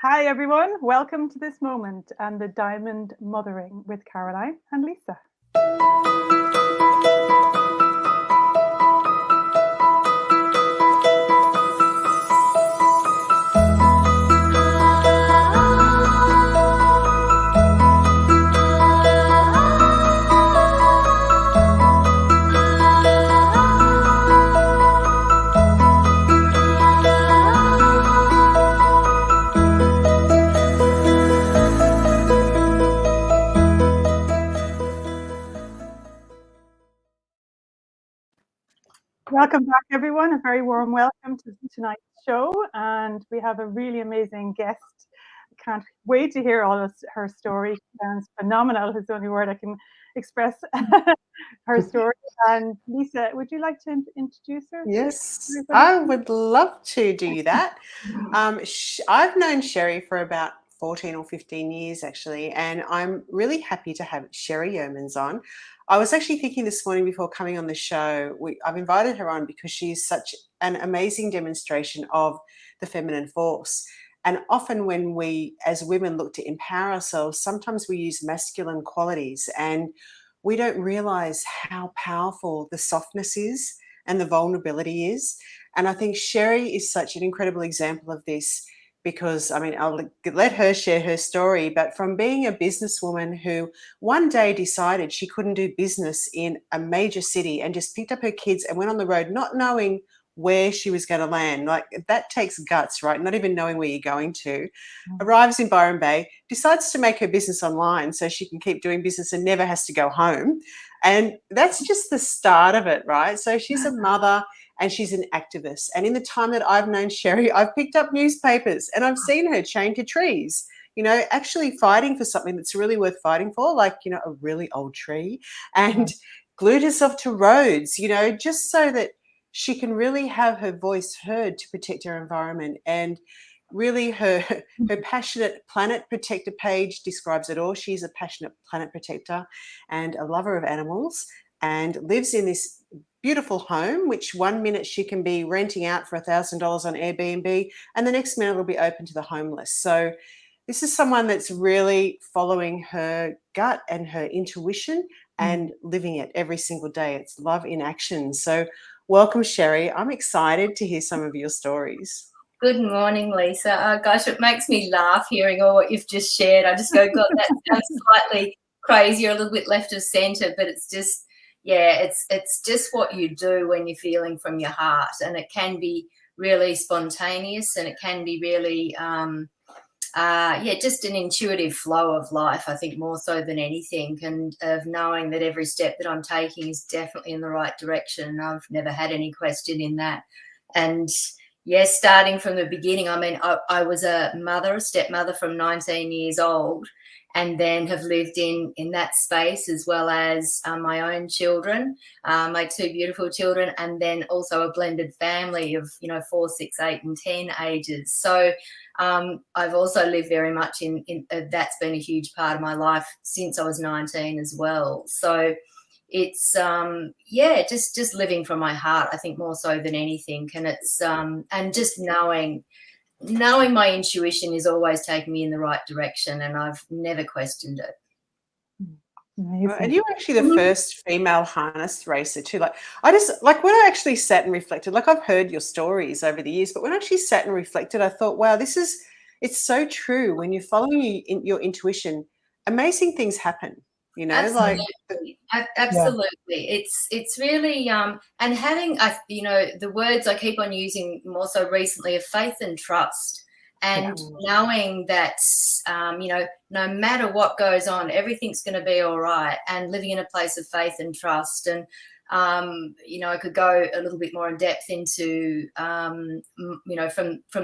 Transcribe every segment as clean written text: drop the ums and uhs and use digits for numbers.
Hi everyone, welcome to this moment and the Diamond Mothering with Caroline and Lisa. Welcome back, everyone. A very warm welcome to tonight's show. And we have a really amazing guest. I can't wait to hear all of her story. She sounds phenomenal. It's the only word I can express her story. And Lisa, would you like to introduce her? Yes, I would love to do that. I've known Sherrie for about 14 or 15 years, actually, and I'm really happy to have Sherrie Yeomans on. I was actually thinking this morning before coming on the show, I've invited her on because she's such an amazing demonstration of the feminine force. And often when we, as women, look to empower ourselves, sometimes we use masculine qualities and we don't realize how powerful the softness is and the vulnerability is. And I think Sherrie is such an incredible example of this because, I mean, I'll let her share her story, but from being a businesswoman who one day decided she couldn't do business in a major city and just picked up her kids and went on the road not knowing where she was going to land. Like, that takes guts, right? Not even knowing where you're going to. Arrives in Byron Bay, decides to make her business online so she can keep doing business and never has to go home. And that's just the start of it, right? So she's a mother and she's an activist. And in the time that I've known Sherrie, I've picked up newspapers and I've seen her chained to trees, actually fighting for something that's really worth fighting for, like, a really old tree, and glued herself to roads, just so that she can really have her voice heard to protect her environment. And really her passionate planet protector page describes it all. She's a passionate planet protector and a lover of animals and lives in this beautiful home, which one minute she can be renting out for $1,000 on Airbnb and the next minute it'll be open to the homeless. So this is someone that's really following her gut and her intuition and living it every single day. It's love in action. So welcome, Sherrie. I'm excited to hear some of your stories. Good morning, Lisa. Gosh, it makes me laugh hearing all what you've just shared. I just go, God, that sounds slightly crazy or a little bit left of centre, but it's just, it's just what you do when you're feeling from your heart, and it can be really spontaneous, and it can be really, just an intuitive flow of life, I think, more so than anything, and of knowing that every step that I'm taking is definitely in the right direction. I've never had any question in that. And yes, starting from the beginning, I mean, I was a stepmother from 19 years old, and then have lived in that space, as well as my own children, my two beautiful children, and then also a blended family of, 4, 6, 8 and 10 ages. So I've also lived very much in that's been a huge part of my life since I was 19 as well. So it's just living from my heart, I think, more so than anything. And it's and just knowing my intuition is always taking me in the right direction, and I've never questioned it. And you're actually the first female harness racer too. Like, when I actually sat and reflected, like, I've heard your stories over the years, but when I actually sat and reflected, I thought, wow, it's so true. When you're following your intuition, amazing things happen. Absolutely. It's really and having the words I keep on using more so recently are faith and trust, and knowing that no matter what goes on, everything's going to be all right, and living in a place of faith and trust. And I could go a little bit more in depth into from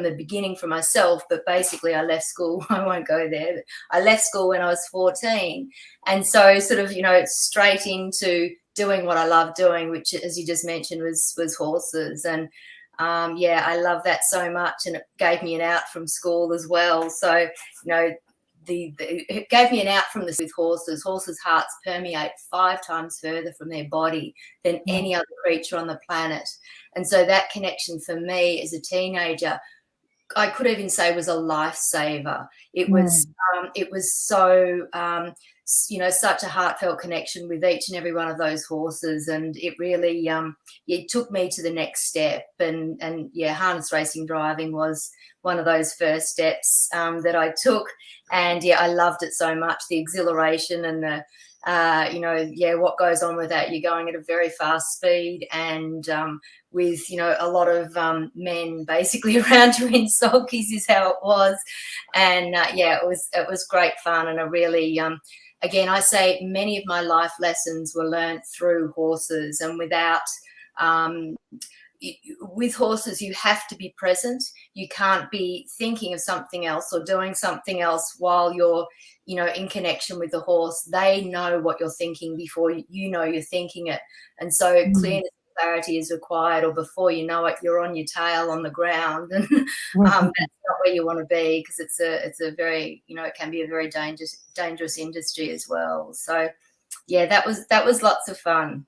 the beginning for myself, but basically I left school. I won't go there, but I left school when I was 14, and so sort of straight into doing what I love doing, which, as you just mentioned, was horses. And I love that so much, and it gave me an out from school as well. So it gave me an out from this with horses. Horses' hearts permeate 5 times further from their body than any other creature on the planet. And so that connection for me as a teenager could even say was a lifesaver. It was so such a heartfelt connection with each and every one of those horses, and it really it took me to the next step. And yeah, harness racing driving was one of those first steps that I took, and yeah, I loved it so much. The exhilaration and the what goes on with that. You're going at a very fast speed, and with a lot of men basically around you in sulkies is how it was. And it was great fun, and a really again, I say many of my life lessons were learnt through horses, and with horses you have to be present. You can't be thinking of something else or doing something else while you're in connection with the horse. They know what you're thinking before you know you're thinking it, and so clearness and clarity is required, or before you know it, you're on your tail on the ground, and that's not where you want to be, because it's a very it can be a very dangerous industry as well. So yeah, that was lots of fun.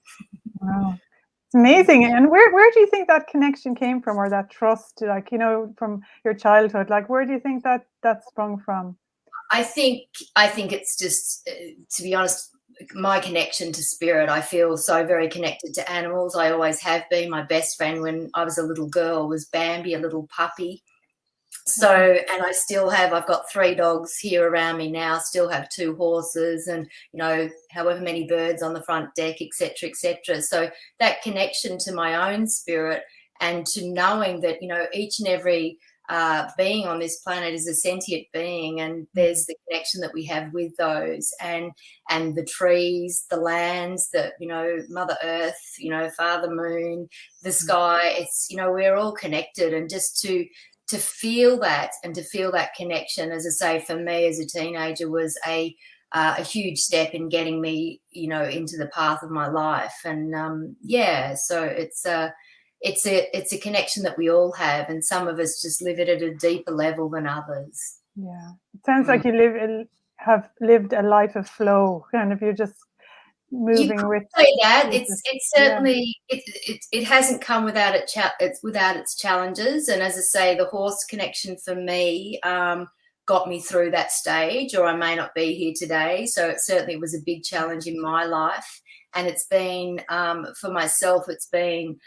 Wow. It's amazing. And where do you think that connection came from, or that trust, like, from your childhood? Like, where do you think that sprung from? I think it's just, to be honest, my connection to spirit. I feel so very connected to animals. I always have been. My best friend when I was a little girl was Bambi, a little puppy. So, and I still have, I've got 3 dogs here around me now, still have 2 horses, and, however many birds on the front deck, etc., etc. So that connection to my own spirit, and to knowing that, each and every being on this planet is a sentient being, and there's the connection that we have with those, and the trees, the lands, that Mother Earth, Father Moon, the sky. It's we're all connected, and just to feel that, and to feel that connection, as I say, for me as a teenager, was a huge step in getting me into the path of my life. And so it's a connection that we all have, and some of us just live it at a deeper level than others. Yeah, it sounds like you have lived a life of flow, kind of, you're just moving with. Say that it's certainly it hasn't come without its challenges. And as I say, the horse connection for me got me through that stage, or I may not be here today. So it certainly was a big challenge in my life, and it's been for myself, it's been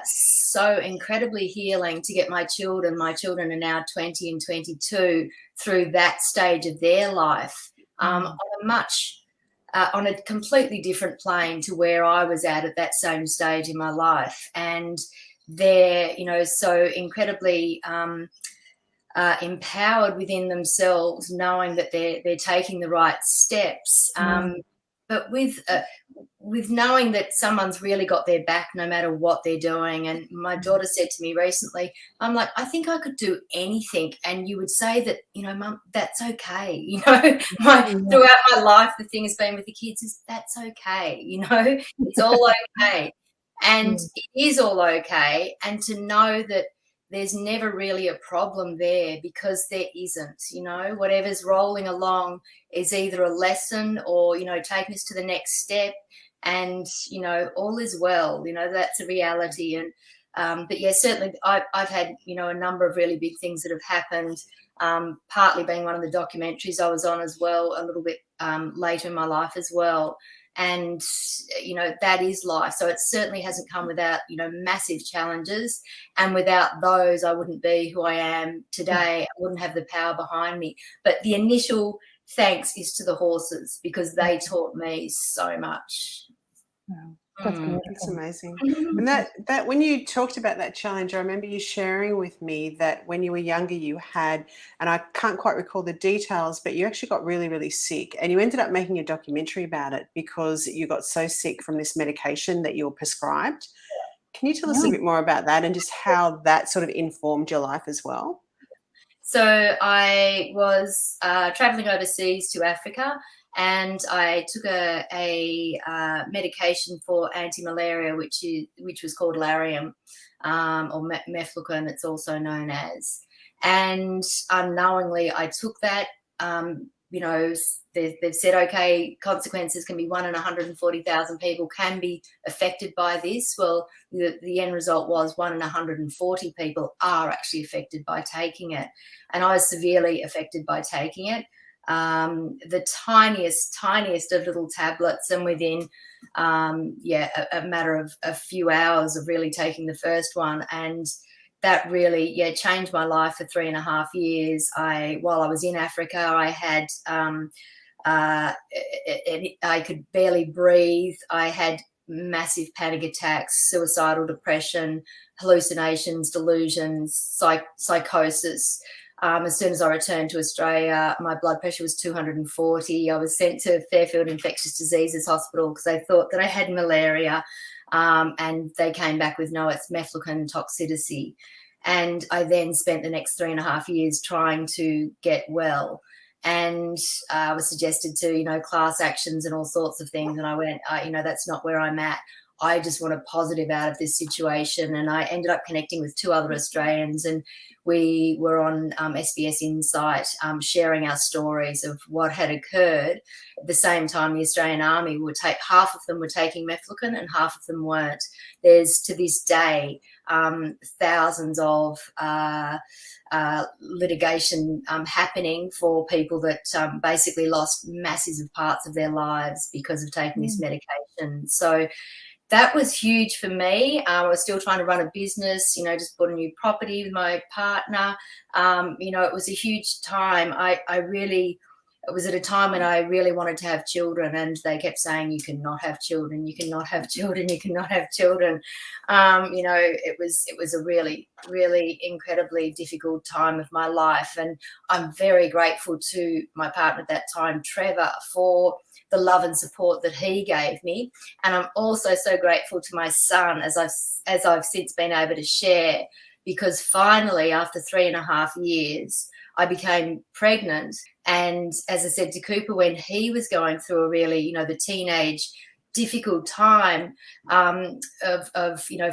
so incredibly healing to get my children are now 20 and 22, through that stage of their life, on a completely different plane to where I was at that same stage in my life. And they're so incredibly empowered within themselves, knowing that they're taking the right steps, but with knowing that someone's really got their back no matter what they're doing. And my daughter said to me recently, I'm like, I think I could do anything, and you would say that, Mum, that's okay. Throughout my life, the thing has been with the kids is that's okay. It's all okay. And it is all okay. And to know that there's never really a problem there, because there isn't. Whatever's rolling along is either a lesson or, taking us to the next step, and, all is well. That's a reality. And but yeah, certainly I've had, a number of really big things that have happened, partly being one of the documentaries I was on as well, a little bit later in my life as well. And that is life. So it certainly hasn't come without massive challenges, and without those I wouldn't be who I am today. I wouldn't have the power behind me. But the initial thanks is to the horses, because they taught me so much. Wow. That's amazing. And that when you talked about that challenge, I remember you sharing with me that when you were younger you had, and I can't quite recall the details, but you actually got really, really sick, and you ended up making a documentary about it because you got so sick from this medication that you were prescribed. Can you tell us a bit more about that, and just how that sort of informed your life as well? So I was traveling overseas to Africa, and I took a medication for anti-malaria, which was called Lariam, or mefloquine, it's also known as. And unknowingly, I took that they've said, okay, consequences can be 1 in 140,000 people can be affected by this. Well, the end result was 1 in 140 people are actually affected by taking it. And I was severely affected by taking it. The tiniest of little tablets, and within a matter of a few hours of really taking the first one, and that really changed my life for 3.5 years. While I was in Africa, I had I could barely breathe. I had massive panic attacks, suicidal depression, hallucinations, delusions, psychosis. As soon as I returned to Australia, my blood pressure was 240. I was sent to Fairfield Infectious Diseases Hospital because they thought that I had malaria, and they came back with no, it's mefloquine toxicity. And I then spent the next 3.5 years trying to get well. And I was suggested to, class actions and all sorts of things. And I went, that's not where I'm at. I just want a positive out of this situation. And I ended up connecting with 2 other Australians, and we were on SBS Insight, sharing our stories of what had occurred. At the same time, the Australian Army half of them were taking mefloquine and half of them weren't. There's, to this day, thousands of litigation happening for people that basically lost massive parts of their lives because of taking this medication. So that was huge for me. I was still trying to run a business, just bought a new property with my partner. It was a huge time. It was at a time when I really wanted to have children, and they kept saying, you cannot have children, you cannot have children, you cannot have children. It was a really, really incredibly difficult time of my life. And I'm very grateful to my partner at that time, Trevor, for the love and support that he gave me. And I'm also so grateful to my son, as I've since been able to share, because finally, after 3.5 years, I became pregnant. And as I said to Cooper, when he was going through a really, the teenage difficult time of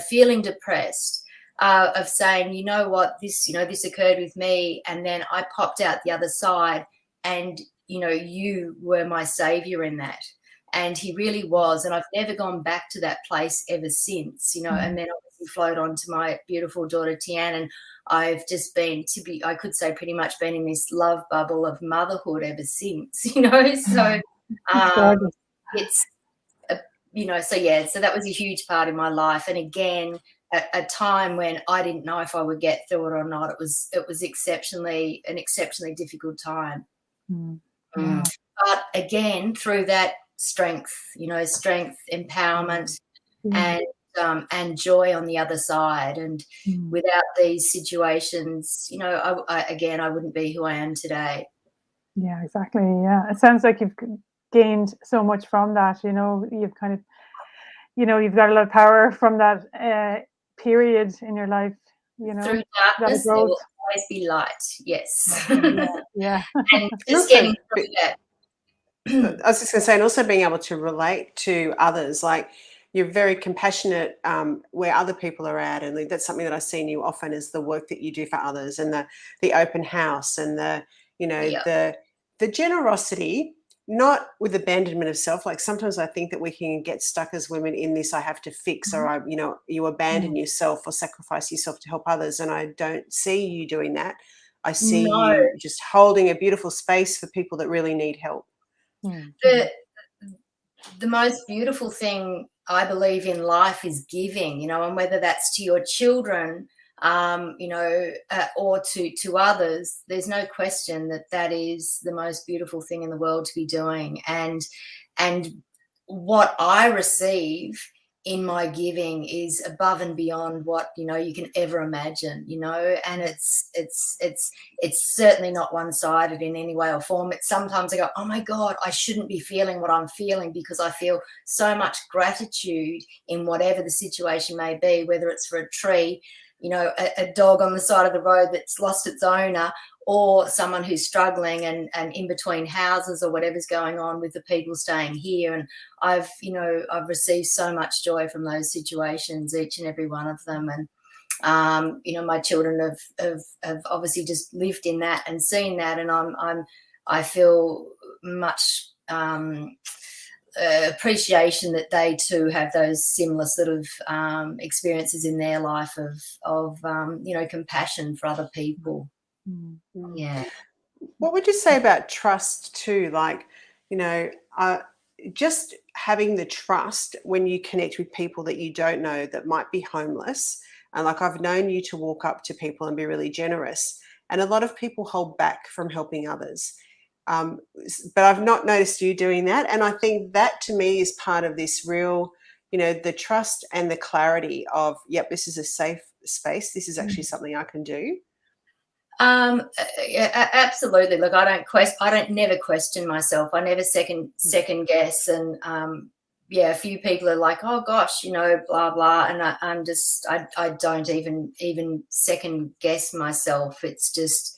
feeling depressed, of saying, you know what, this occurred with me, and then I popped out the other side, and you were my savior in that. And he really was. And I've never gone back to that place ever since, and then obviously flowed on to my beautiful daughter, Tian. And I've just been, I could say, pretty much been in this love bubble of motherhood ever since, so it's, so that was a huge part in my life. And again, a time when I didn't know if I would get through it or not. It was an exceptionally difficult time. Yeah. But again, through that strength, empowerment, and joy on the other side. And without these situations, I wouldn't be who I am today. Yeah, exactly. Yeah, it sounds like you've gained so much from that. You've kind of, you've got a lot of power from that period in your life. Through darkness, there will always be light. Yes. Yeah. And just getting through that. I was just going to say, and also being able to relate to others, like you're very compassionate where other people are at, and that's something that I see in you often is the work that you do for others, and the open house, and the generosity, not with abandonment of self. Like sometimes I think that we can get stuck as women in this, I have to fix, or you abandon yourself or sacrifice yourself to help others, and I don't see you doing that. I see you just holding a beautiful space for people that really need help. The most beautiful thing I believe in life is giving, and whether that's to your children, or to others, there's no question that is the most beautiful thing in the world to be doing. And what I receive in my giving is above and beyond what you can ever imagine, and it's certainly not one-sided in any way or form. Sometimes I go, oh my God, I shouldn't be feeling what I'm feeling, because I feel so much gratitude in whatever the situation may be, whether it's for a tree, a dog on the side of the road that's lost its owner, or someone who's struggling and in between houses, or whatever's going on with the people staying here. And I've received so much joy from those situations, each and every one of them. And my children have obviously just lived in that and seen that, and I feel much appreciation that they too have those similar sort of experiences in their life of compassion for other people. Mm. Yeah. What would you say about trust too? Like, just having the trust when you connect with people that you don't know that might be homeless. And like, I've known you to walk up to people and be really generous. And a lot of people hold back from helping others. But I've not noticed you doing that. And I think that to me is part of this real, the trust and the clarity of, yep, this is a safe space. This is actually something I can do. Absolutely. Look, I don't never question myself. I never second guess. And a few people are like, oh gosh, blah blah, and I don't even second guess myself. It's just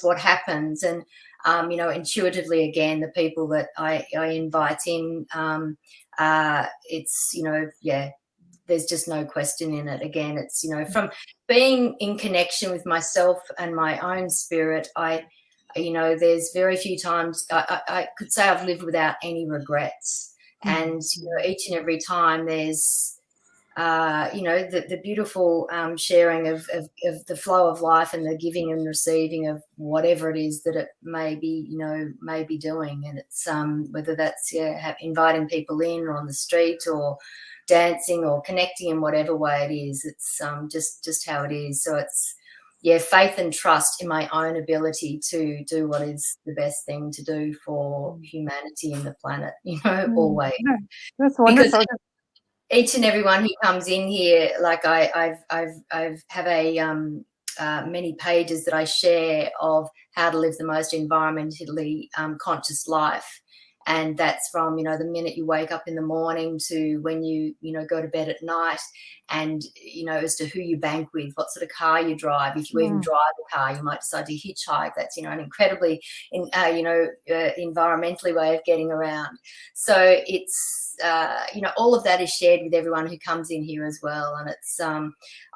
what happens. And intuitively, again, the people that I invite in, it's there's just no question in it. Again, it's from being in connection with myself and my own spirit, there's very few times I could say I've lived without any regrets. And each and every time there's the beautiful sharing of the flow of life and the giving and receiving of whatever it is that it may be doing. And it's whether that's inviting people in or on the street or dancing or connecting in whatever way it is. It's just how it is. So it's faith and trust in my own ability to do what is the best thing to do for humanity and the planet, always. That's wonderful. Because each and everyone who comes in here, like I've have a many pages that I share of how to live the most environmentally conscious life. And that's from, the minute you wake up in the morning to when you go to bed at night, and, as to who you bank with, what sort of car you drive. If you even drive a car, you might decide to hitchhike. That's, an incredibly, environmentally way of getting around. So it's, all of that is shared with everyone who comes in here as well. And it's,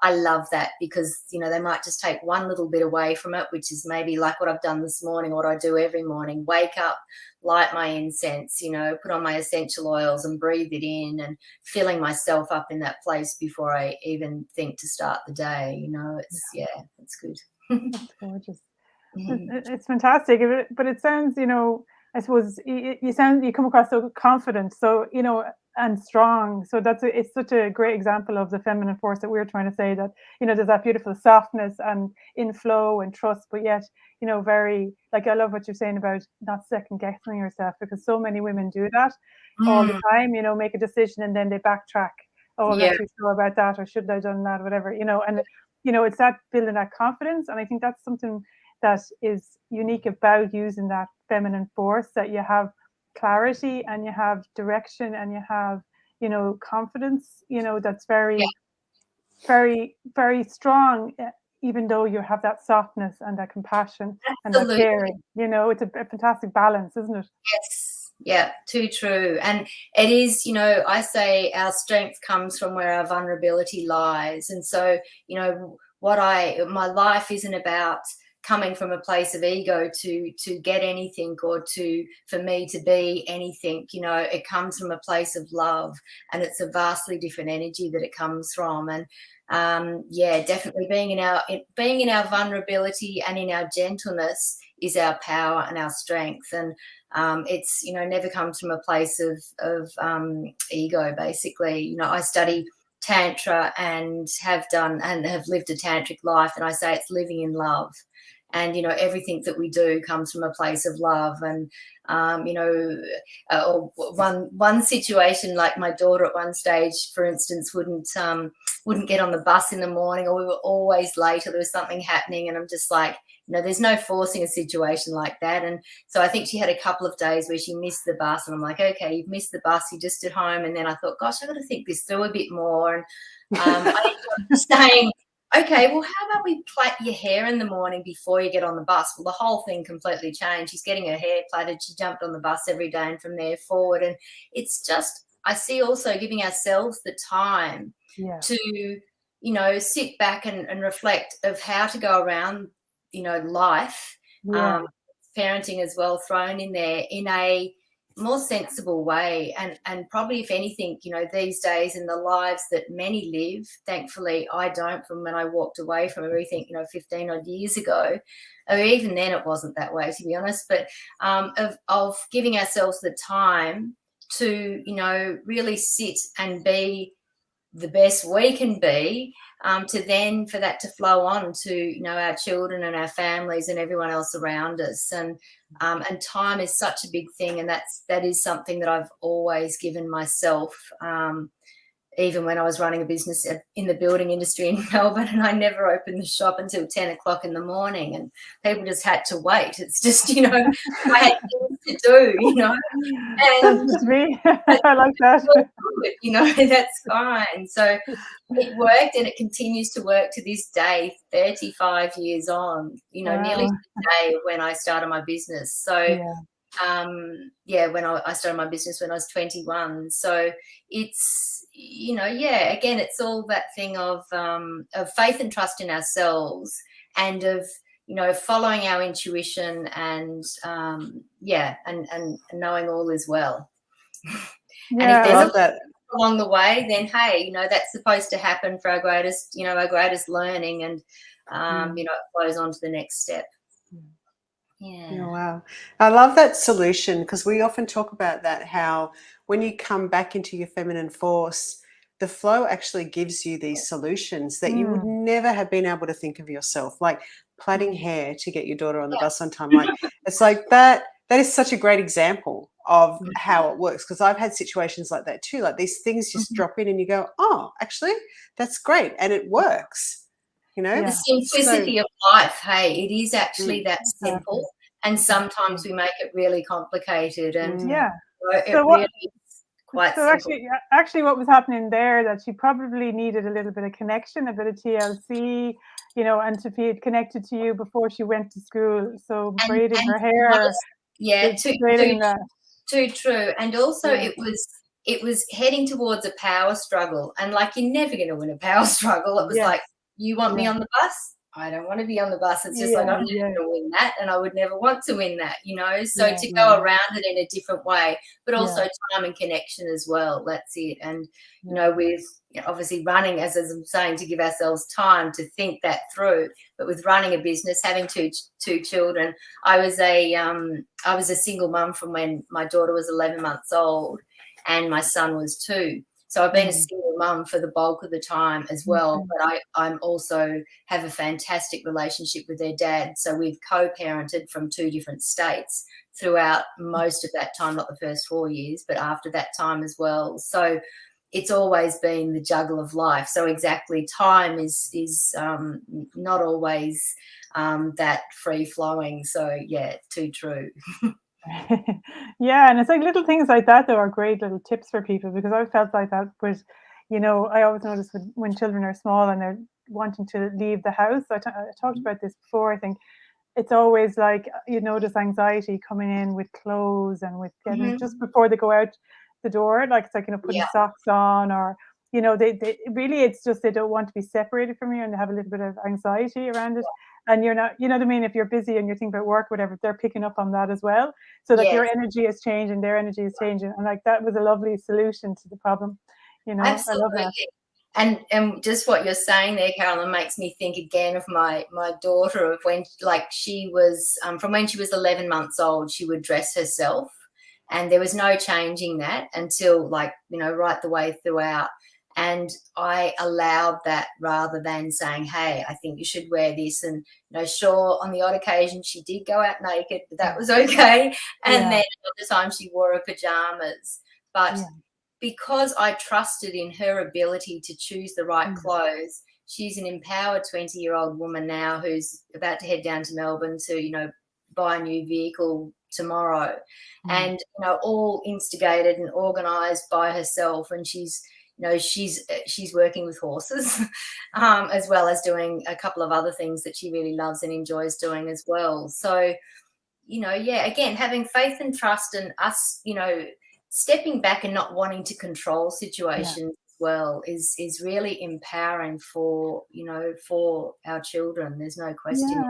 I love that because, they might just take one little bit away from it, which is maybe like what I've done this morning, what I do every morning, wake up, light my incense, put on my essential oils and breathe it in, and filling myself up in that place before I even think to start the day. It's, it's good. That's gorgeous. It's fantastic. But it sounds, I suppose you come across so confident, so, and strong. So it's such a great example of the feminine force that we're trying to say, that, there's that beautiful softness and inflow and trust, but yet, very, like, I love what you're saying about not second guessing yourself, because so many women do that all the time, make a decision and then they backtrack. Oh, I'm not too sure about that, or should I have done that, or whatever, and, it's that building that confidence. And I think that's something that is unique about using that feminine force, that you have clarity and you have direction and you have, confidence, that's very, very, very strong, even though you have that softness and that compassion and that caring. It's a fantastic balance, isn't it? Yes. Yeah, too true. And it is, I say our strength comes from where our vulnerability lies. And so, my life isn't about coming from a place of ego to get anything, or for me to be anything. It comes from a place of love, and it's a vastly different energy that it comes from. And definitely being in our vulnerability and in our gentleness is our power and our strength. And it's never comes from a place of ego. Basically, I study Tantra and have lived a tantric life, and I say it's living in love. And everything that we do comes from a place of love. And one situation, like my daughter at one stage, for instance, wouldn't get on the bus in the morning, or we were always late, or there was something happening, and I'm just like, there's no forcing a situation like that. And so I think she had a couple of days where she missed the bus, and I'm like, okay, you've missed the bus, you're just at home. And then I thought, gosh, I've got to think this through a bit more. And I ended up saying, okay, well, how about we plait your hair in the morning before you get on the bus? Well, the whole thing completely changed. She's getting her hair plaited. She jumped on the bus every day, and from there forward. And it's just, I see also giving ourselves the time to, sit back and reflect of how to go around, life. parenting as well thrown in there in a more sensible way, and probably, if anything, you know, these days in the lives that many live, thankfully I don't, from when I walked away from everything, you know, 15 odd years ago, or even then it wasn't that way, to be honest, but of giving ourselves the time to, you know, really sit and be the best we can be, to then for that to flow on to, you know, our children and our families and everyone else around us. And time is such a big thing, and that is something that I've always given myself. Even when I was running a business in the building industry in Melbourne, and I never opened the shop until 10 o'clock in the morning, and people just had to wait. It's just, you know, I had things to do, you know. And that's just me. I like that. Good, you know, that's fine. So it worked, and it continues to work to this day, 35 years on, you know, nearly to the day when I started my business. So when I started my business when I was 21. So it's, you know, again, it's all that thing of faith and trust in ourselves, and of, you know, following our intuition, and and knowing all is well. And if there's a along the way, then hey, you know, that's supposed to happen for our greatest learning, and you know, it flows on to the next step. Yeah. Oh, wow. I love that solution, because we often talk about that, how when you come back into your feminine force, the flow actually gives you these solutions that you would never have been able to think of yourself, like plaiting hair to get your daughter on the bus on time. Like, it's like that is such a great example of how it works, because I've had situations like that too. Like, these things just drop in and you go, oh, actually, that's great. And it works. You know, the simplicity of life. Hey, it is actually that simple, and sometimes we make it really complicated. And it really is quite simple. Actually, what was happening there, that she probably needed a little bit of connection, a bit of TLC, you know, and to be connected to you before she went to school. So braiding her hair, too true. And also, it was heading towards a power struggle, and like, you're never going to win a power struggle. It was like, you want me on the bus? I don't want to be on the bus. It's just like, I'm never going to win that, and I would never want to win that, you know. So to go around it in a different way, but also time and connection as well. That's it. And, you know, with obviously running, as I'm saying, to give ourselves time to think that through. But with running a business, having two children, I was a single mum from when my daughter was 11 months old and my son was 2. So I've been a single mum for the bulk of the time as well, but I'm also have a fantastic relationship with their dad. So we've co-parented from 2 different states throughout most of that time, not the first 4 years, but after that time as well. So it's always been the juggle of life. So exactly, time is not always that free flowing. So too true. And it's like little things like that, though, are great little tips for people, because I've felt like that. But, you know, I always notice when children are small and they're wanting to leave the house, I talked about this before, I think it's always like, you notice anxiety coming in with clothes and with getting just before they go out the door, like it's like, you know, putting socks on, or, you know, they really, it's just they don't want to be separated from you, and they have a little bit of anxiety around it. And you're not, you know what I mean, if you're busy and you're thinking about work, whatever, they're picking up on that as well. So like your energy is changing, their energy is changing, and like that was a lovely solution to the problem, you know. Absolutely. I love that. And just what you're saying there, Carolyn, makes me think again of my daughter, of when, like, she was from when she was 11 months old, she would dress herself, and there was no changing that until, like, you know, right the way throughout. And I allowed that, rather than saying, hey, I think you should wear this. And, you know, sure, on the odd occasion she did go out naked, but that was okay. And then other times she wore her pajamas. But because I trusted in her ability to choose the right clothes, she's an empowered 20-year-old woman now who's about to head down to Melbourne to, you know, buy a new vehicle tomorrow. And, you know, all instigated and organised by herself. And she's, you know, she's working with horses, as well as doing a couple of other things that she really loves and enjoys doing as well. So, you know, again, having faith and trust, and us, you know, stepping back and not wanting to control situations as well is really empowering for, you know, for our children. There's no question.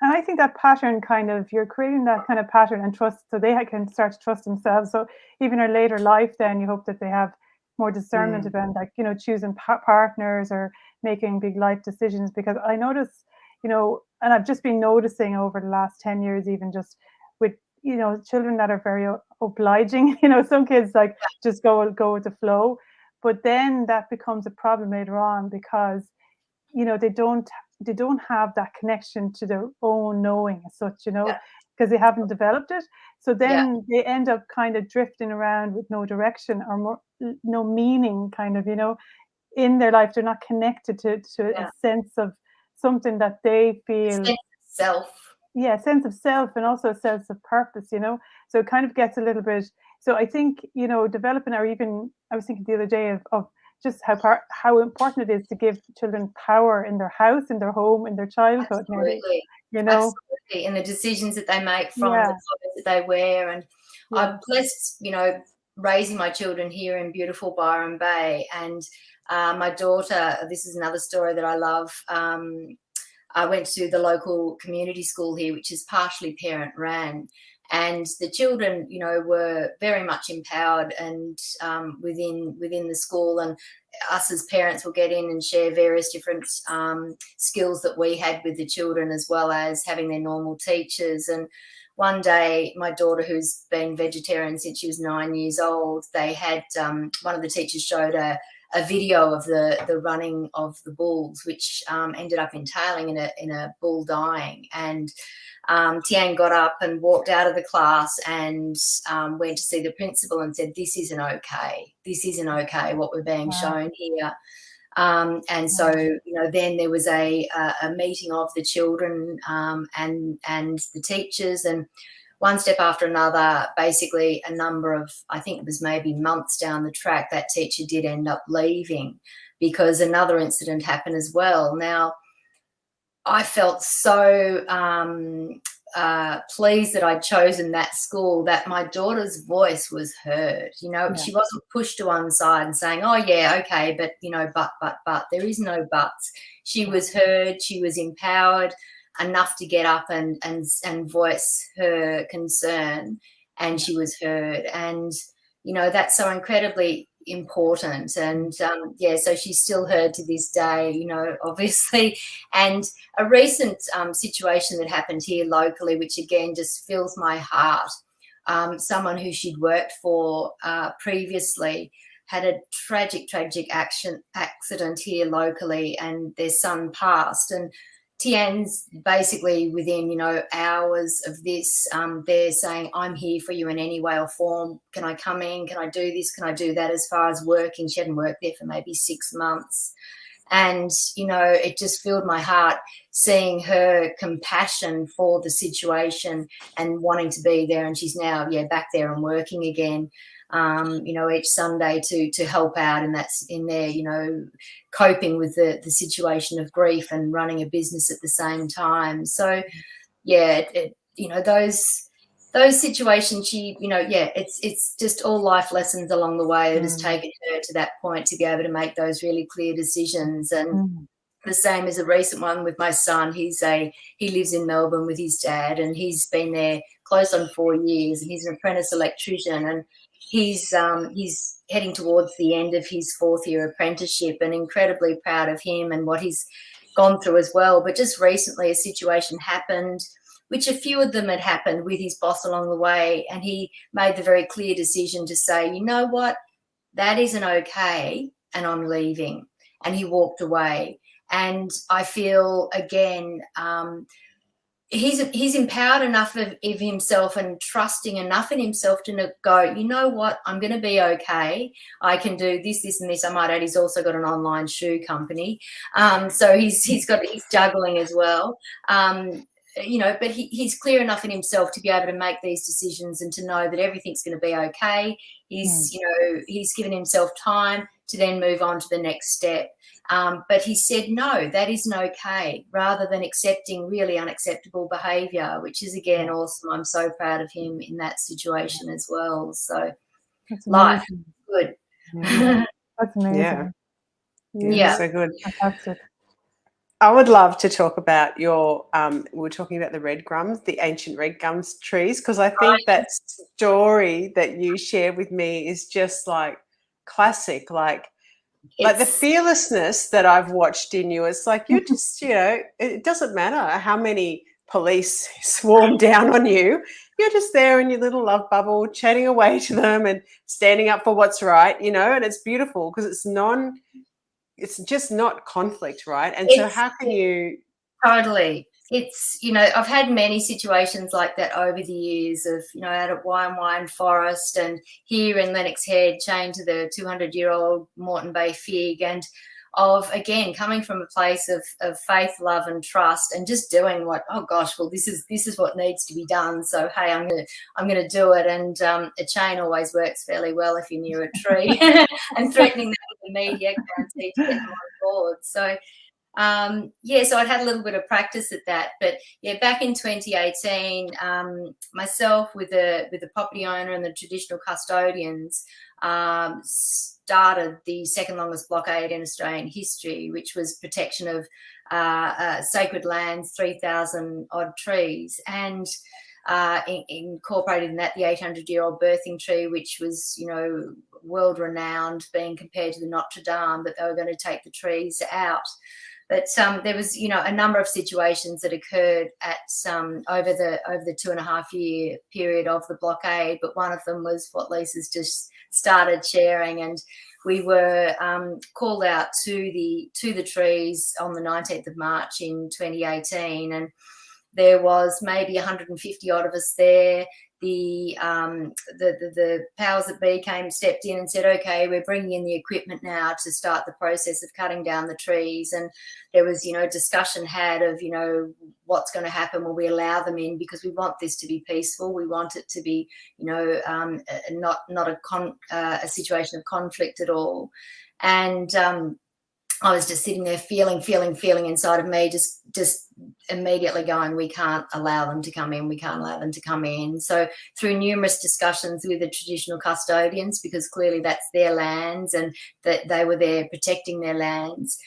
And I think that pattern kind of, you're creating that kind of pattern and trust, so they can start to trust themselves. So even in later life, then you hope that they have more discernment about, like, you know, choosing partners or making big life decisions. Because I notice, you know, and I've just been noticing over the last 10 years, even just with, you know, children that are very obliging, you know, some kids like just go with the flow, but then that becomes a problem later on because, you know, they don't have that connection to their own knowing as such, you know, because they haven't developed it. So then they end up kind of drifting around with no direction or no meaning, kind of, you know, in their life. They're not connected to a sense of something that they feel, sense of self. Yeah, sense of self, and also a sense of purpose, you know. So it kind of gets a little bit, so I think, you know, developing, or even I was thinking the other day of just how important it is to give children power in their house, in their home, in their childhood. Absolutely. Nearly, you know. Absolutely. And the decisions that they make, from the clothes that they wear. And I'm blessed, you know, raising my children here in beautiful Byron Bay. And my daughter, this is another story that I love. I went to the local community school here, which is partially parent ran. And the children, you know, were very much empowered and within the school, and us as parents will get in and share various different skills that we had with the children, as well as having their normal teachers. And one day, my daughter, who's been vegetarian since she was 9 years old, they had one of the teachers showed a video of the running of the bulls, which ended up entailing in a bull dying. And Tian got up and walked out of the class and went to see the principal and said, "This isn't okay. This isn't okay, what we're being shown here." And so, you know, then there was a meeting of the children and the teachers, and one step after another, basically a number of, I think it was maybe months down the track, that teacher did end up leaving because another incident happened as well. Now, I felt so pleased that I'd chosen that school, that my daughter's voice was heard. You know, she wasn't pushed to one side and saying, "Oh yeah, okay, but you know, but there is no buts." She was heard. She was empowered enough to get up and voice her concern, and she was heard. And you know, that's so incredibly important. And so she's still heard to this day, you know, obviously. And a recent situation that happened here locally, which again just fills my heart, someone who she'd worked for previously had a tragic accident here locally, and their son passed. And Tian's basically within, you know, hours of this, they're saying, "I'm here for you in any way or form. Can I come in? Can I do this? Can I do that?" As far as working, she hadn't worked there for maybe 6 months. And, you know, it just filled my heart seeing her compassion for the situation and wanting to be there. And she's now, back there and working again. You know, each Sunday to help out, and that's in there, you know, coping with the situation of grief and running a business at the same time. So, you know, those situations, she, you know, it's just all life lessons along the way that has taken her to that point to be able to make those really clear decisions. And the same as a recent one with my son. He lives in Melbourne with his dad, and he's been there close on 4 years, and he's an apprentice electrician, and he's heading towards the end of his 4th year apprenticeship, and incredibly proud of him and what he's gone through as well. But just recently a situation happened, which a few of them had happened with his boss along the way, and he made the very clear decision to say, "You know what, that isn't okay, and I'm leaving." And he walked away. And I feel, again, he's empowered enough of himself and trusting enough in himself to go, "You know what, I'm going to be okay. I can do this, this, and this." I might add, he's also got an online shoe company. So he's juggling as well. You know, but he's clear enough in himself to be able to make these decisions and to know that everything's going to be okay. He's, you know, he's given himself time to then move on to the next step. But he said, "No, that isn't okay," rather than accepting really unacceptable behaviour, which is, again, awesome. I'm so proud of him in that situation as well. So life, good. That's amazing. Yeah, so good. Fantastic. I would love to talk about your, we were talking about the red gums, the ancient red gums trees, because I think that story that you shared with me is just like classic, like the fearlessness that I've watched in you. It's like you're just, it doesn't matter how many police swarm down on you. You're just there in your little love bubble, chatting away to them and standing up for what's right, and it's beautiful because it's just not conflict, right? And so how can you... Totally. It's, I've had many situations like that over the years of, out at Wine Forest and here in Lennox Head, chained to the 200-year-old Moreton Bay fig, and of, again, coming from a place of faith, love and trust and just doing what, oh gosh, well, this is what needs to be done. So, hey, I'm going to do it. And a chain always works fairly well if you're near a tree and threatening that with the media guaranteed to get them on board. So, so I'd had a little bit of practice at that, but back in 2018, myself with the property owner and the traditional custodians started the second longest blockade in Australian history, which was protection of sacred lands, 3,000 odd trees, and incorporated in that the 800-year-old birthing tree, which was world renowned, being compared to the Notre Dame, that they were going to take the trees out. But there was, a number of situations that occurred at over the 2.5-year period of the blockade. But one of them was what Lisa's just started sharing, and we were called out to the trees on the 19th of March in 2018, and there was maybe 150 odd of us there. The powers that be stepped in and said, okay, we're bringing in the equipment now to start the process of cutting down the trees. And there was, discussion had of, what's going to happen. Will we allow them in? Because we want this to be peaceful. We want it to be, not a situation of conflict at all. And I was just sitting there feeling inside of me, just immediately going, we can't allow them to come in. We can't allow them to come in. So through numerous discussions with the traditional custodians, because clearly that's their lands and that they were there protecting their lands,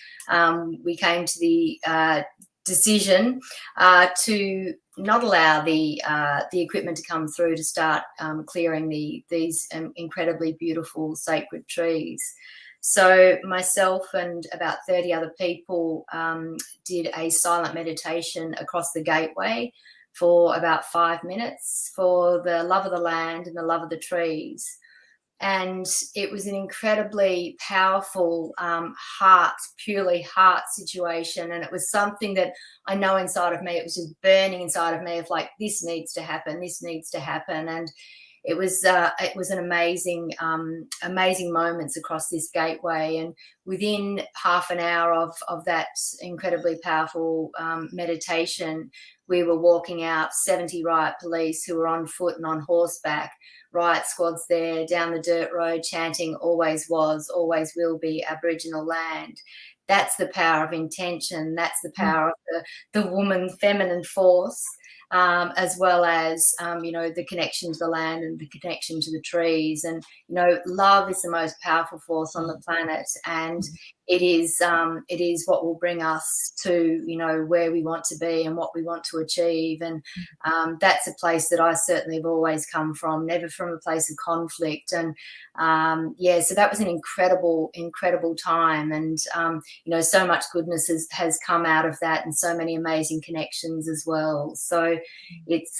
we came to the decision to not allow the equipment to come through to start clearing these incredibly beautiful sacred trees. So myself and about 30 other people did a silent meditation across the gateway for about 5 minutes for the love of the land and the love of the trees. And it was an incredibly powerful purely heart situation. And it was something that I know inside of me, it was just burning inside of me of like, this needs to happen, this needs to happen. And it was an amazing moments across this gateway, and within half an hour of that incredibly powerful meditation, we were walking out 70 riot police who were on foot and on horseback, riot squads there down the dirt road chanting, always was, always will be Aboriginal land. That's the power of intention. That's the power of the woman feminine force. As well as, the connection to the land and the connection to the trees. And, love is the most powerful force on the planet. And it is what will bring us to, where we want to be and what we want to achieve. And that's a place that I certainly have always come from, never from a place of conflict. And, so that was an incredible time. And, so much goodness has come out of that, and so many amazing connections as well. So it's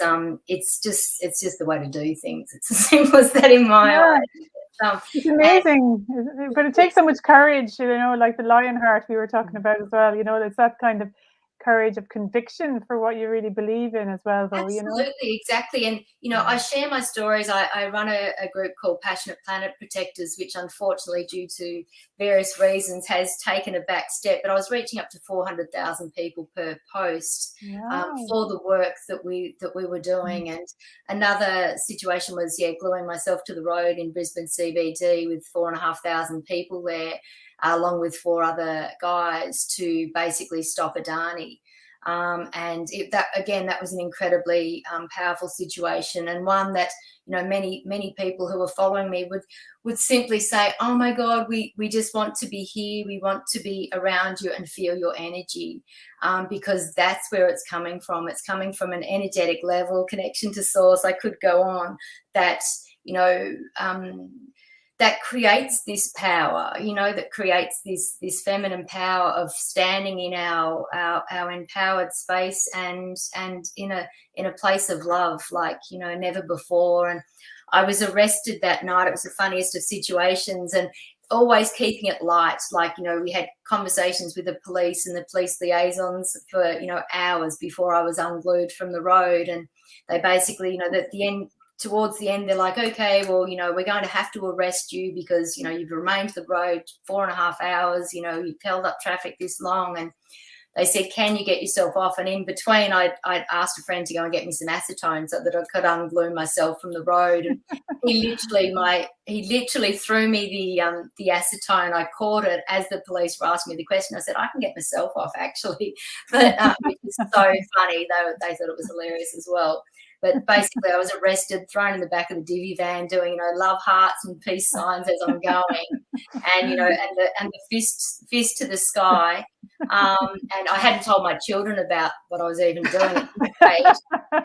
just the way to do things. It's as simple as that in my eyes. It's amazing, but it takes so much courage, like the lion heart we were talking about as well. It's that kind of courage of conviction for what you really believe in as well, though. Absolutely, exactly. And I share my stories. I run a group called Passionate Planet Protectors, which unfortunately, due to various reasons, has taken a back step. But I was reaching up to 400,000 people per post for the work that we were doing. And another situation was gluing myself to the road in Brisbane CBD with 4,500 people there, along with 4 other guys, to basically stop Adani. And that was an incredibly powerful situation, and one that, you know, many people who were following me would simply say, oh my God, we just want to be here, we want to be around you and feel your energy, because that's where it's coming from. It's coming from an energetic level, connection to source. I could go on, that, you know, that creates this power, you know, that creates this feminine power of standing in our empowered space, and in a place of love like, you know, never before. And I was arrested that night. It was the funniest of situations, and always keeping it light. Like, you know, we had conversations with the police and the police liaisons for, you know, hours before I was unglued from the road. And they basically, you know, towards the end, they're like, okay, well, you know, we're going to have to arrest you because, you know, you've remained to the road 4.5 hours, you know, you've held up traffic this long. And they said, can you get yourself off? And in between, I'd asked a friend to go and get me some acetone so that I could unglue myself from the road. And he literally threw me the acetone. I caught it as the police were asking me the question. I said, I can get myself off, actually. But it was so funny. They thought it was hilarious as well. But basically, I was arrested, thrown in the back of the divvy van, doing, you know, love hearts and peace signs as I'm going, and, you know, and the fist to the sky. And I hadn't told my children about what I was even doing at this stage.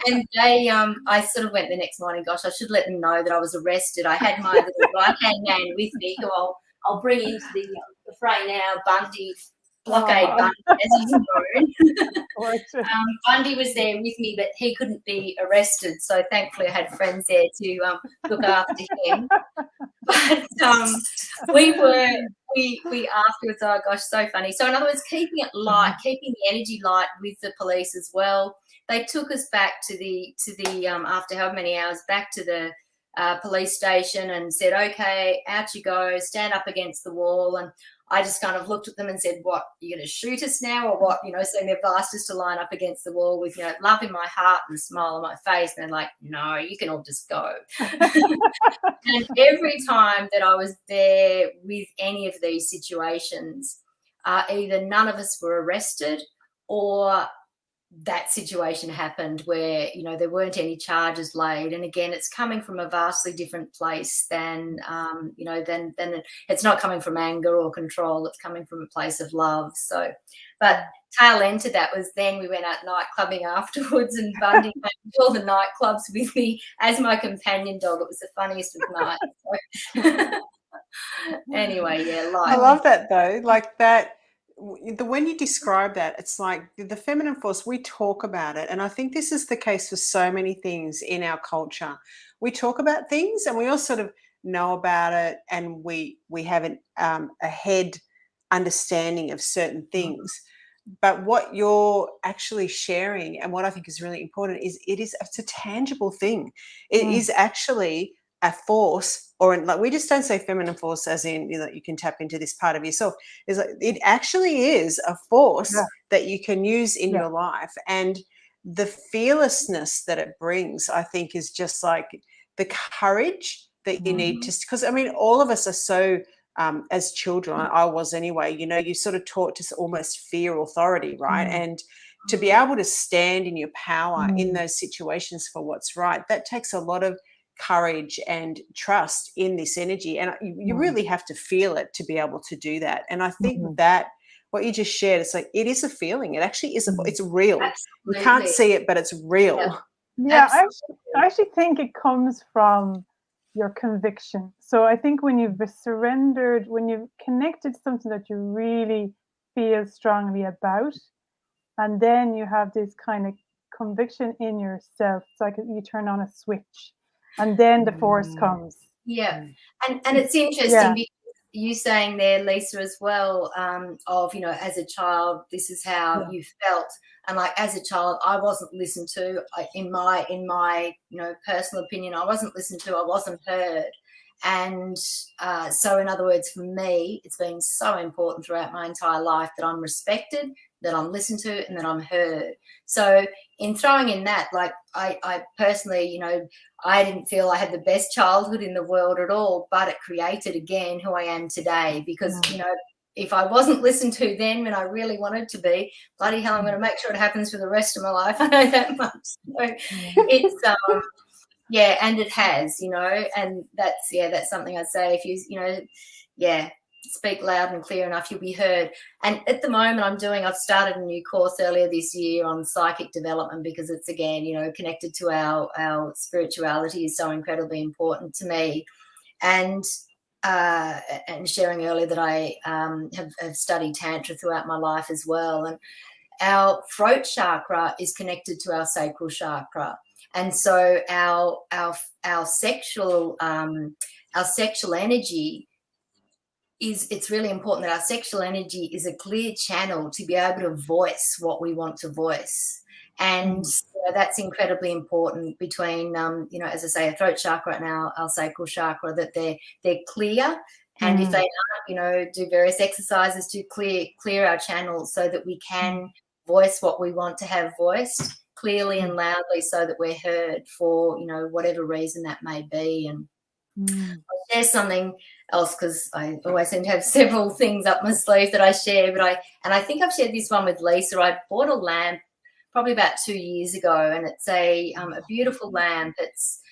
And they, I sort of went the next morning, gosh, I should let them know that I was arrested. I had my little right-hand man with me, who I'll bring into the fray now, Bundy. Blockade Bundy, as he's known. Bundy was there with me, but he couldn't be arrested. So thankfully, I had friends there to look after him. But we afterwards, oh gosh, so funny. So in other words, keeping it light, keeping the energy light with the police as well. They took us back to the after however many hours, back to the police station, and said, okay, out you go, stand up against the wall. And I just kind of looked at them and said, what, you're going to shoot us now or what? You know, so they've asked us to line up against the wall with, you know, love in my heart and a smile on my face. And they're like, no, you can all just go. And every time that I was there with any of these situations, either none of us were arrested, or that situation happened where, you know, there weren't any charges laid. And again, it's coming from a vastly different place than, you know, than it's not coming from anger or control. It's coming from a place of love. So, but tail end to that was then we went out night clubbing afterwards, and Bundy went to all the nightclubs with me as my companion dog. It was the funniest of nights. So, anyway, yeah, life. I love that though, like that. When you describe that, it's like the feminine force, we talk about it. And I think this is the case for so many things in our culture. We talk about things and we all sort of know about it, and we have a head understanding of certain things. But what you're actually sharing, and what I think is really important, is it's a tangible thing. It is actually a force, or like, we just don't say feminine force as in, you know, you can tap into this part of yourself. Is like, it actually is a force that you can use in your life, and the fearlessness that it brings, I think, is just like the courage that you need to, because I mean, all of us are so as children, I was anyway, you know, you sort of taught to almost fear authority, right? And to be able to stand in your power in those situations for what's right, that takes a lot of courage and trust in this energy, and you really have to feel it to be able to do that. And I think that what you just shared, it's like, it is a feeling. It actually is it's real. Absolutely. You can't see it, but it's real. I actually think it comes from your conviction. So I think when you've surrendered, when you've connected to something that you really feel strongly about, and then you have this kind of conviction in yourself, it's like you turn on a switch. And then the force comes. Yeah. And it's interesting because you saying there, Lisa, as well, of, you know, as a child, this is how you felt. And like, as a child, I wasn't listened to. In my, you know, personal opinion, I wasn't listened to. I wasn't heard. And so in other words, for me, it's been so important throughout my entire life that I'm respected, that I'm listened to, and that I'm heard. So in throwing in that, like, I personally, you know, I didn't feel I had the best childhood in the world at all, but it created, again, who I am today, because, you know, if I wasn't listened to then when I really wanted to be, bloody hell, I'm going to make sure it happens for the rest of my life. I know that much. So it's yeah, and it has, you know, and that's something I'd say. If you speak loud and clear enough, you'll be heard. And at the moment I've started a new course earlier this year on psychic development, because it's, again, you know, connected to our spirituality is so incredibly important to me. And sharing earlier that I have studied Tantra throughout my life as well. And our throat chakra is connected to our sacral chakra. And so our sexual energy it's really important that our sexual energy is a clear channel to be able to voice what we want to voice. And that's incredibly important between, as I say, our throat chakra and our sacral chakra, that they're clear. And if they aren't, do various exercises to clear our channels so that we can voice what we want to have voiced clearly and loudly, so that we're heard for, whatever reason that may be. And I'll share something else, because I always seem to have several things up my sleeve that I share. But I think I've shared this one with Lisa. I bought a lamp probably about 2 years ago, and it's a beautiful lamp. It's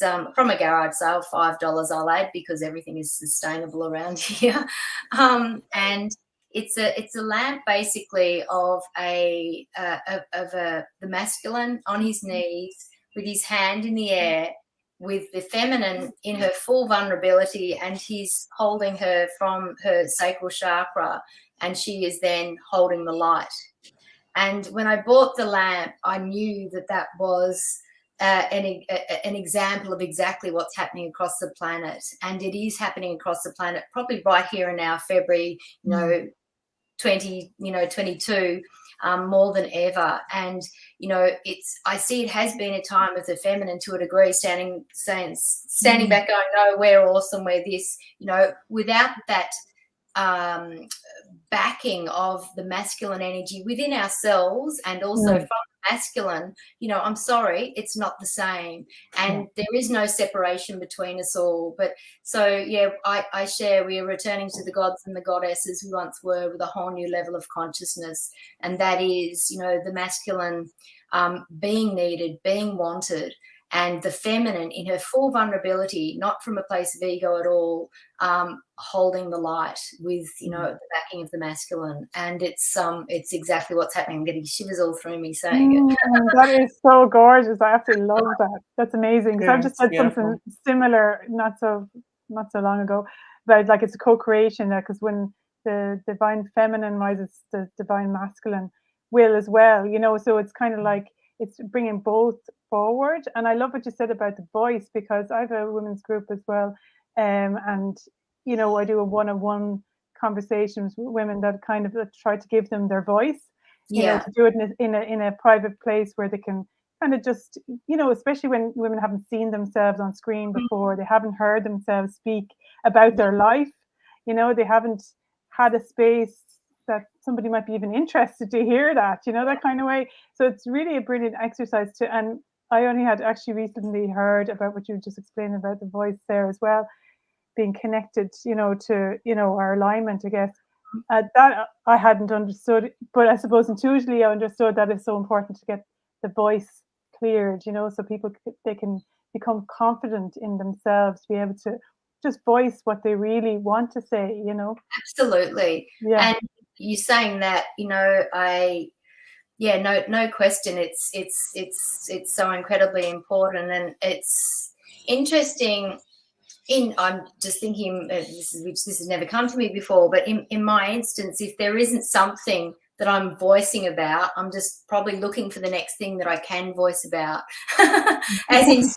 from a garage sale, $5 I'll add, because everything is sustainable around here. And it's a lamp basically of the masculine on his knees with his hand in the air, with the feminine in her full vulnerability, and he's holding her from her sacral chakra, and she is then holding the light. And when I bought the lamp, I knew that was an example of exactly what's happening across the planet. And it is happening across the planet, probably right here and now, February, 2022, more than ever. And, I see it has been a time of the feminine to a degree, standing back going, no, we're awesome, we're this, without that backing of the masculine energy within ourselves, and also from the masculine, I'm sorry, it's not the same. And there is no separation between us all. But so, I share, we are returning to the gods and the goddesses we once were, with a whole new level of consciousness. And that is, the masculine being needed, being wanted, and the feminine in her full vulnerability, not from a place of ego at all, holding the light with, the backing of the masculine. And it's exactly what's happening. I'm getting shivers all through me saying it. That is so gorgeous. I absolutely love that. That's amazing. Because I've just said something similar not so long ago, but like it's a co-creation, because when the divine feminine rises, the divine masculine will as well, so it's kind of like it's bringing both forward. And I love what you said about the voice, because I have a women's group as well, and I do a one-on-one conversations with women that kind of try to give them their voice, to do it in a private place where they can kind of just, especially when women haven't seen themselves on screen before, they haven't heard themselves speak about their life, they haven't had a space that somebody might be even interested to hear that, that kind of way. So it's really a brilliant exercise and I only had actually recently heard about what you just explained about the voice there as well, being connected, to, our alignment, I guess. That I hadn't understood, but I suppose intuitively I understood that it's so important to get the voice cleared, so they can become confident in themselves, to be able to just voice what they really want to say, Absolutely. Yeah. And you saying that, no question. It's so incredibly important, and it's interesting. I'm just thinking, this has never come to me before, but in my instance, if there isn't something that I'm voicing about, I'm just probably looking for the next thing that I can voice about, as in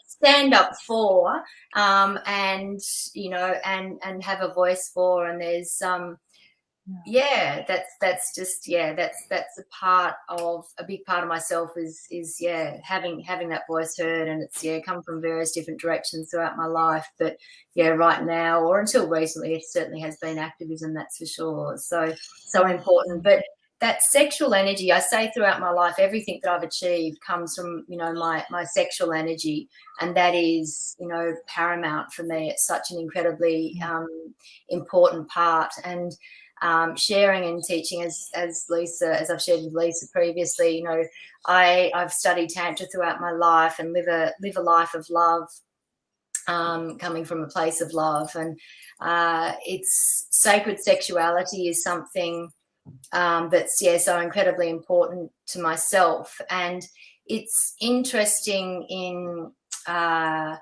stand up for, and and have a voice for. And there's that's a big part of myself is having that voice heard. And it's come from various different directions throughout my life, but right now, or until recently, it certainly has been activism, that's for sure. So important. But that sexual energy, I say throughout my life, everything that I've achieved comes from, you know, my sexual energy, and that is, you know, paramount for me. It's such an incredibly important part. And sharing and teaching, as Lisa, as I've shared with Lisa previously, you know, I've studied Tantra throughout my life and live a life of love, coming from a place of love. And it's sacred sexuality is something that's so incredibly important to myself. And it's interesting in the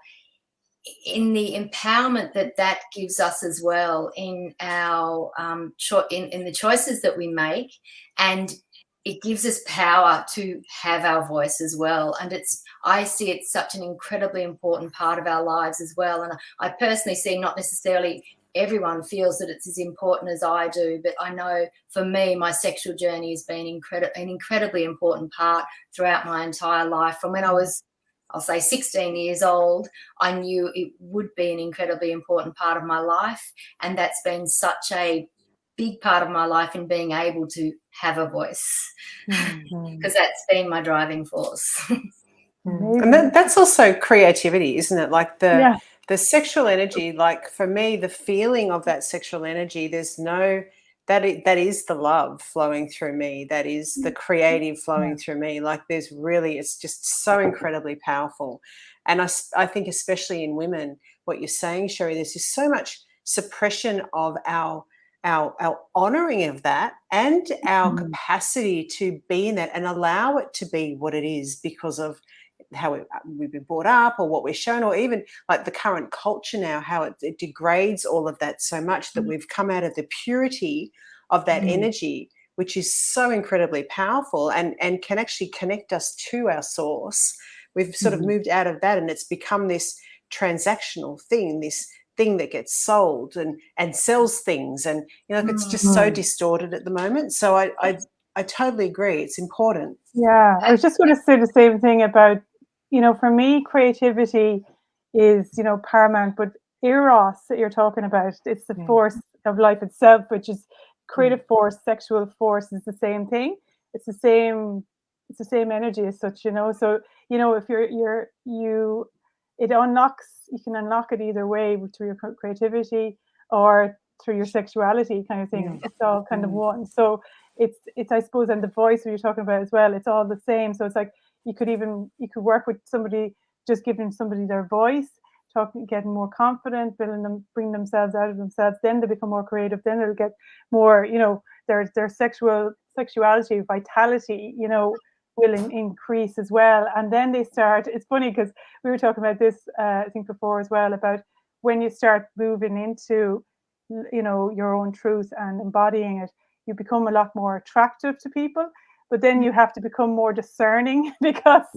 empowerment that gives us as well in our in the choices that we make, and it gives us power to have our voice as well. And I see it's such an incredibly important part of our lives as well. And I personally see, not necessarily everyone feels that it's as important as I do, but I know for me, my sexual journey has been an incredibly important part throughout my entire life. From when I was, I'll say 16 years old, I knew it would be an incredibly important part of my life. And that's been such a big part of my life in being able to have a voice, because that's been my driving force. And that's also creativity, isn't it? Like the sexual energy, like for me, the feeling of that sexual energy, there's no, that is the love flowing through me. That is the creative flowing through me. Like there's really, it's just so incredibly powerful. And I think especially in women, what you're saying, Sherrie, there's just so much suppression of our honouring of that and our capacity to be in that and allow it to be what it is because of how we've been brought up or what we're shown, or even like the current culture now, how it degrades all of that so much that we've come out of the purity of that energy, which is so incredibly powerful and can actually connect us to our source. We've sort of moved out of that, and it's become this transactional thing, this thing that gets sold and sells things, and you know, it's just so distorted at the moment. So I totally agree. It's important. Yeah, I was just going to say the same thing about, you know, for me, creativity is, you know, paramount, but eros that you're talking about, it's the force of life itself, which is creative force, sexual force is the same thing. It's the same energy as such, you know. So, you know, if it unlocks, you can unlock it either way, through your creativity or through your sexuality kind of thing. It's all kind of one. So it's I suppose, and the voice that you're talking about as well, it's all the same. So it's like you could work with somebody, just giving somebody their voice, getting more confident, bring themselves out of themselves, then they become more creative, then they'll get more, you know, their sexuality, vitality, you know, will increase as well. And then they start, it's funny because we were talking about this I think before as well, about when you start moving into, you know, your own truth and embodying it, you become a lot more attractive to people, but then you have to become more discerning because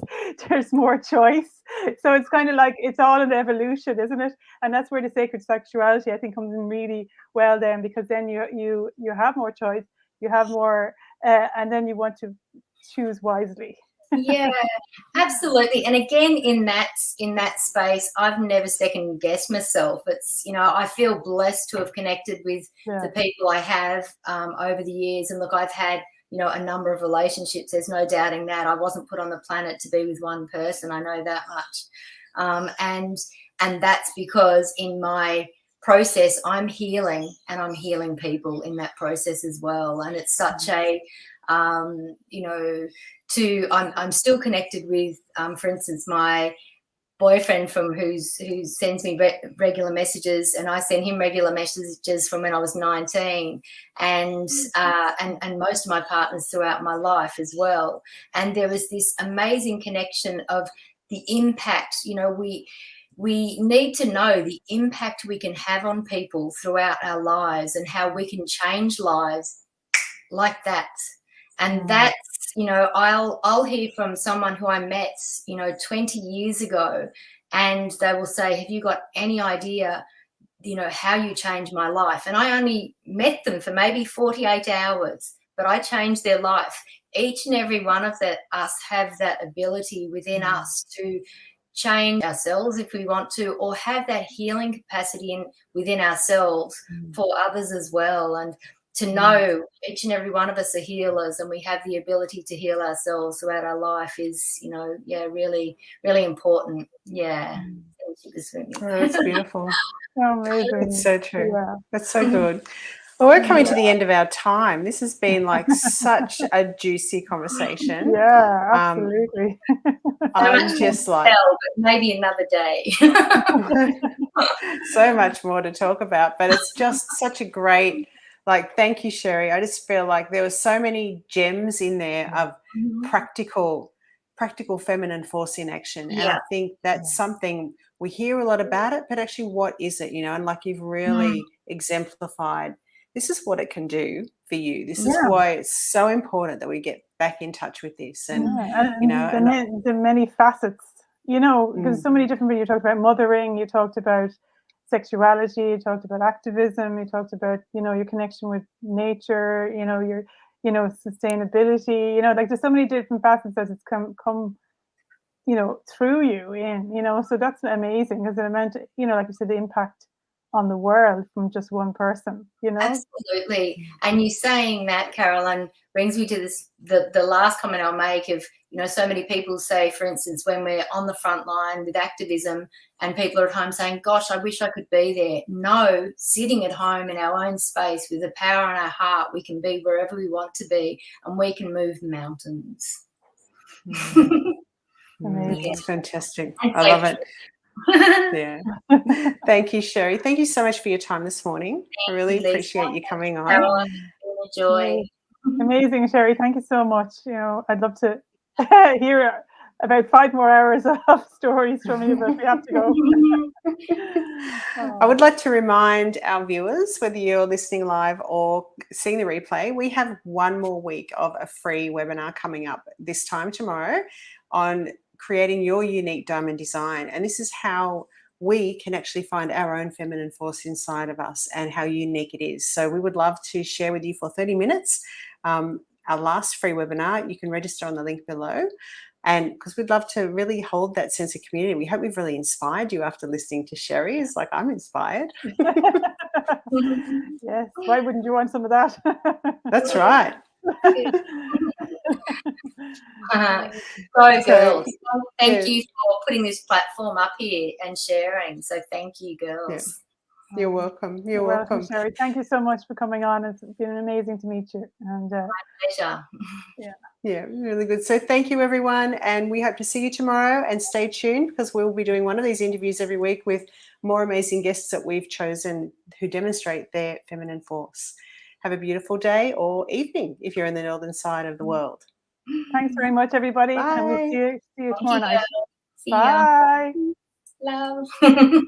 there's more choice. So it's kind of like, it's all an evolution, isn't it? And that's where the sacred sexuality, I think, comes in really well then, because then you have more choice, you have more, and then you want to choose wisely. Yeah, absolutely. And again, in that space, I've never second guessed myself. It's, you know, I feel blessed to have connected with the people I have over the years. And look, I've had, you know, a number of relationships. There's no doubting that. I wasn't put on the planet to be with one person. I know that much. And that's because in my process, I'm healing, and I'm healing people in that process as well. And it's such a, you know, I'm still connected with, for instance, my boyfriend who sends me regular messages, and I send him regular messages from when I was 19, and most of my partners throughout my life as well. And there was this amazing connection of the impact. You know, we need to know the impact we can have on people throughout our lives, and how we can change lives like that. And that's, you know, I'll hear from someone who I met, you know, 20 years ago, and they will say, have you got any idea, you know, how you changed my life? And I only met them for maybe 48 hours, but I changed their life. Each and every one of us have that ability within us to change ourselves if we want to, or have that healing capacity within ourselves for others as well. And to know each and every one of us are healers, and we have the ability to heal ourselves throughout our life is, really, really important. Yeah. Oh, that's beautiful. Amazing. It's so true. Yeah. That's so good. Well, we're coming to the end of our time. This has been like such a juicy conversation. Yeah, absolutely. I'm just like, maybe another day. so much more to talk about, but it's just such a great, thank you, Sherrie. I just feel like there were so many gems in there of practical feminine force in action. And I think that's something we hear a lot about it, but actually what is it, and like you've really exemplified, this is what it can do for you. This is why it's so important that we get back in touch with this. And, the many facets, because so many different people. You talked about mothering, you talked about sexuality, you talked about activism, you talked about, your connection with nature, your, sustainability, like there's so many different facets that it's come through you so that's amazing, because it meant, like you said, the impact on the world from just one person, Absolutely. And you saying that, Carolyn, brings me to this, the last comment I'll make of, so many people say, for instance, when we're on the front line with activism and people are at home saying, gosh, I wish I could be there. No, sitting at home in our own space with the power in our heart, we can be wherever we want to be, and we can move mountains. It's fantastic. I love it. Yeah. Thank you, Sherrie. Thank you so much for your time this morning. I really appreciate you coming on. Caroline, joy. Amazing, Sherrie. Thank you so much. I'd love to hear about 5 more hours of stories from you, but we have to go. I would like to remind our viewers, whether you're listening live or seeing the replay, we have one more week of a free webinar coming up this time tomorrow on creating your unique diamond design. And this is how we can actually find our own feminine force inside of us and how unique it is. So we would love to share with you for 30 minutes our last free webinar. You can register on the link below. And because we'd love to really hold that sense of community. We hope we've really inspired you after listening to Sherrie. It's like, I'm inspired. Yes. Why wouldn't you want some of that? That's right. Go girls. Thank you for putting this platform up here and sharing. So thank you, girls. Yeah. You're welcome. You're welcome, Sherrie. Thank you so much for coming on. It's been amazing to meet you. And my pleasure. Yeah, really good. So thank you, everyone. And we hope to see you tomorrow, and stay tuned, because we'll be doing one of these interviews every week with more amazing guests that we've chosen who demonstrate their feminine force. Have a beautiful day or evening if you're in the northern side of the world. Thanks very much, everybody. Bye. And we'll see you tomorrow night. See Bye. ya. Love.